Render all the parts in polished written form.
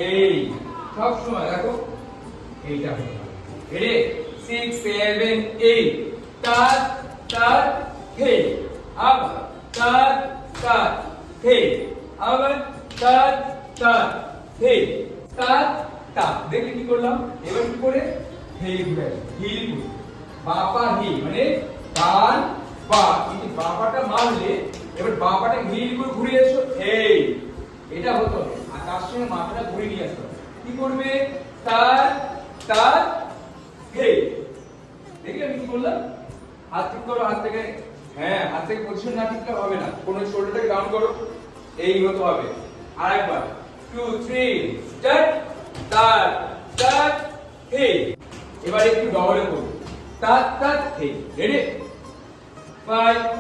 এই সব সময় দেখো এইটা হলো রেডি 6 7 8 তার তার হে আবার তার তার হে আবার তার তার হে তার তার দেখলে কি করলাম এবার কি করে হে ঘুরে হিল বাপা হি মানে ডান বা কিন্তু বাপাটা মারলে এবার বাপাটা হিল করে ঘুরে এসো এই এটা হতো আর তার সঙ্গে মাথাটা ঘুরে নিয়ে আসতো কি করবে তার তার হে দেখলে আমি কি বললাম হাত ঠিক করো হাত থেকে হ্যাঁ হাত থেকে পজিশন না ঠিক হবে না কোন শোল্ডারটাকে ডাউন করো এই হতে হবে আরেকবার 2 3 স্টার্ট তার তার হে এবার একটু ডবলে করব তার তার হে রেডি 5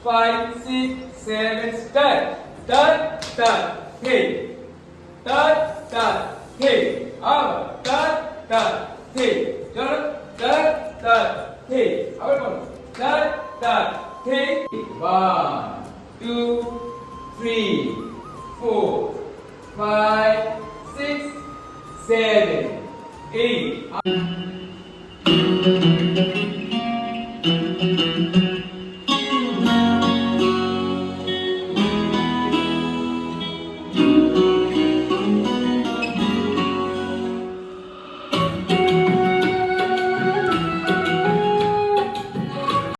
5 6 7 স্টার্ট তার তার হে তার তার হে আবার তার তার হে চলো তার তার হে আবার বলো তার তার হে 1 2 3 4 5 6 7 8